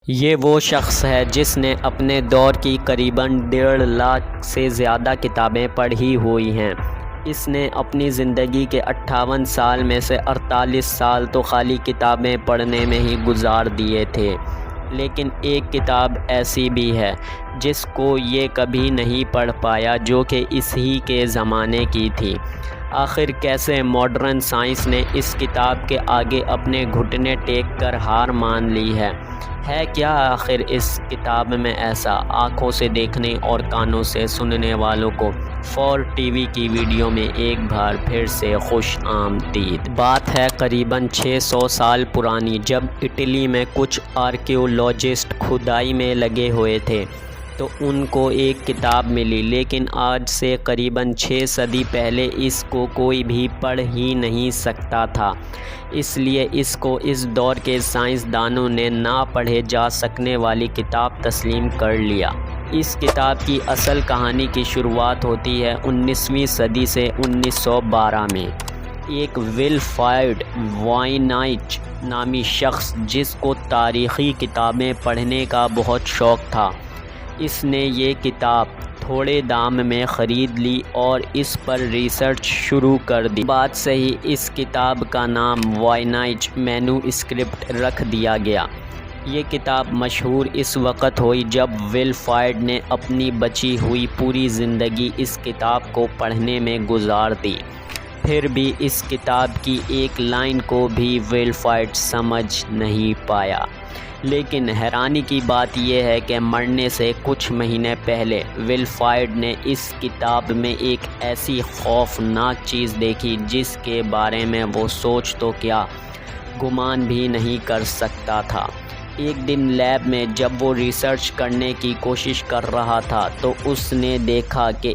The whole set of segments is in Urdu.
یہ وہ شخص ہے جس نے اپنے دور کی قریباً 1.5 لاکھ سے زیادہ کتابیں پڑھی ہوئی ہیں۔ اس نے اپنی زندگی کے 58 سال میں سے 48 سال تو خالی کتابیں پڑھنے میں ہی گزار دیے تھے۔ لیکن ایک کتاب ایسی بھی ہے جس کو یہ کبھی نہیں پڑھ پایا، جو کہ اس ہی کے زمانے کی تھی۔ آخر کیسے ماڈرن سائنس نے اس کتاب کے آگے اپنے گھٹنے ٹیک کر ہار مان لی ہے کیا آخر اس کتاب میں ایسا؟ آنکھوں سے دیکھنے اور کانوں سے سننے والوں کو 4 ٹی وی کی ویڈیو میں ایک بار پھر سے خوش آمدید۔ بات ہے قریباً 600 سال پرانی، جب اٹلی میں کچھ آرکیولوجسٹ کھدائی میں لگے ہوئے تھے تو ان کو ایک کتاب ملی، لیکن آج سے قریباً 6 صدی پہلے اس کو کوئی بھی پڑھ ہی نہیں سکتا تھا۔ اس لیے اس کو اس دور کے سائنسدانوں نے نہ پڑھے جا سکنے والی کتاب تسلیم کر لیا۔ اس کتاب کی اصل کہانی کی شروعات ہوتی ہے 19ویں صدی سے 1912 میں۔ ایک ولفراڈ وائنائچ نامی شخص، جس کو تاریخی کتابیں پڑھنے کا بہت شوق تھا، اس نے یہ کتاب تھوڑے دام میں خرید لی اور اس پر ریسرچ شروع کر دی۔ بات صحیح، اس کتاب کا نام وائنائچ مینو اسکرپٹ رکھ دیا گیا۔ یہ کتاب مشہور اس وقت ہوئی جب ولفراڈ نے اپنی بچی ہوئی پوری زندگی اس کتاب کو پڑھنے میں گزار دی۔ پھر بھی اس کتاب کی ایک لائن کو بھی ولفراڈ سمجھ نہیں پایا۔ لیکن حیرانی کی بات یہ ہے کہ مرنے سے کچھ مہینے پہلے ولفراڈ نے اس کتاب میں ایک ایسی خوفناک چیز دیکھی جس کے بارے میں وہ سوچ تو کیا، گمان بھی نہیں کر سکتا تھا۔ ایک دن لیب میں جب وہ ریسرچ کرنے کی کوشش کر رہا تھا تو اس نے دیکھا کہ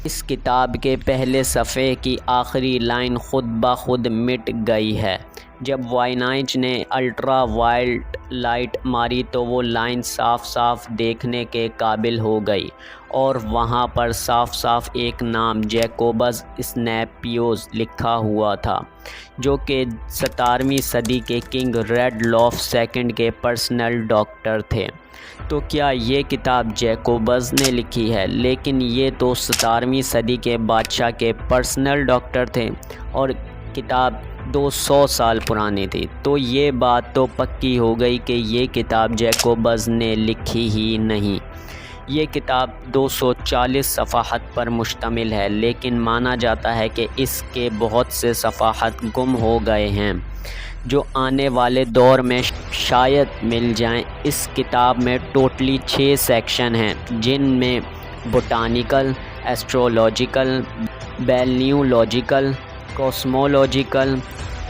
اس کتاب کے پہلے صفحے کی آخری لائن خود بخود مٹ گئی ہے۔ جب وائنائچ نے الٹرا وائلٹ لائٹ ماری تو وہ لائن صاف صاف دیکھنے کے قابل ہو گئی، اور وہاں پر صاف صاف ایک نام جیکوبس اسنیپیوس لکھا ہوا تھا، جو کہ 17ویں صدی کے کنگ ریڈولف II کے پرسنل ڈاکٹر تھے۔ تو کیا یہ کتاب جیکوبس نے لکھی ہے؟ لیکن یہ تو 17ویں صدی کے بادشاہ کے پرسنل ڈاکٹر تھے، اور کتاب 200 سال پرانی تھی۔ تو یہ بات تو پکی ہو گئی کہ یہ کتاب جیکوبس نے لکھی ہی نہیں۔ یہ کتاب 240 صفحات پر مشتمل ہے، لیکن مانا جاتا ہے کہ اس کے بہت سے صفحات گم ہو گئے ہیں، جو آنے والے دور میں شاید مل جائیں۔ اس کتاب میں ٹوٹلی 6 سیکشن ہیں، جن میں بوٹانیکل، ایسٹرولوجیکل، بیلنیولوجیکل، کوسمولوجیکل،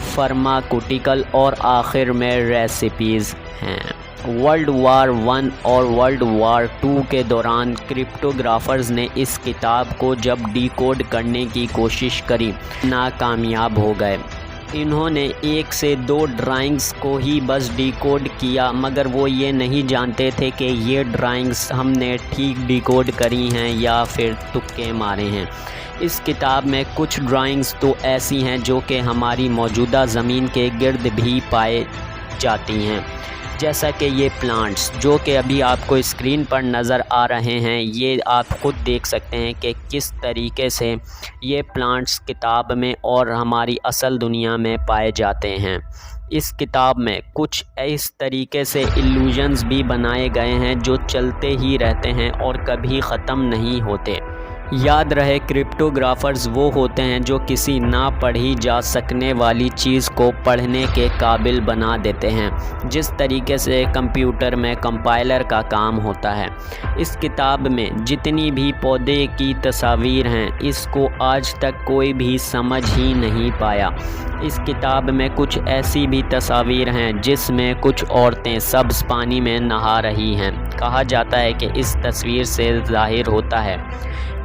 فارماکوٹیکل اور آخر میں ریسیپیز ہیں۔ ورلڈ وار I اور ورلڈ وار II کے دوران کرپٹوگرافرز نے اس کتاب کو جب ڈی کوڈ کرنے کی کوشش کی، ناکامیاب ہو گئے۔ انہوں نے 1 سے 2 ڈرائنگز کو ہی بس ڈی کوڈ کیا، مگر وہ یہ نہیں جانتے تھے کہ یہ ڈرائنگز ہم نے ٹھیک ڈی کوڈ کری ہیں یا پھر تکے مارے ہیں۔ اس کتاب میں کچھ ڈرائنگز تو ایسی ہیں جو کہ ہماری موجودہ زمین کے گرد بھی پائے جاتی ہیں، جیسا کہ یہ پلانٹس جو کہ ابھی آپ کو اسکرین پر نظر آ رہے ہیں۔ یہ آپ خود دیکھ سکتے ہیں کہ کس طریقے سے یہ پلانٹس کتاب میں اور ہماری اصل دنیا میں پائے جاتے ہیں۔ اس کتاب میں کچھ اس طریقے سے ایلیوژنز بھی بنائے گئے ہیں جو چلتے ہی رہتے ہیں اور کبھی ختم نہیں ہوتے۔ یاد رہے، کرپٹوگرافرز وہ ہوتے ہیں جو کسی نہ پڑھی جا سکنے والی چیز کو پڑھنے کے قابل بنا دیتے ہیں، جس طریقے سے کمپیوٹر میں کمپائلر کا کام ہوتا ہے۔ اس کتاب میں جتنی بھی پودے کی تصاویر ہیں، اس کو آج تک کوئی بھی سمجھ ہی نہیں پایا۔ اس کتاب میں کچھ ایسی بھی تصاویر ہیں جس میں کچھ عورتیں سبز پانی میں نہا رہی ہیں۔ کہا جاتا ہے کہ اس تصویر سے ظاہر ہوتا ہے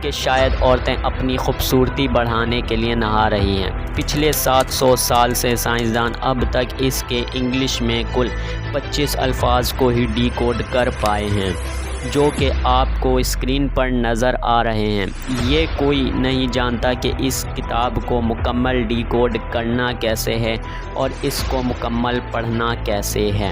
کہ شاید عورتیں اپنی خوبصورتی بڑھانے کے لیے نہا رہی ہیں۔ پچھلے 700 سال سے سائنسدان اب تک اس کے انگلش میں کل 25 الفاظ کو ہی ڈی کوڈ کر پائے ہیں، جو کہ آپ کو اسکرین پر نظر آ رہے ہیں۔ یہ کوئی نہیں جانتا کہ اس کتاب کو مکمل ڈی کوڈ کرنا کیسے ہے اور اس کو مکمل پڑھنا کیسے ہے۔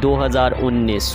2019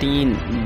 3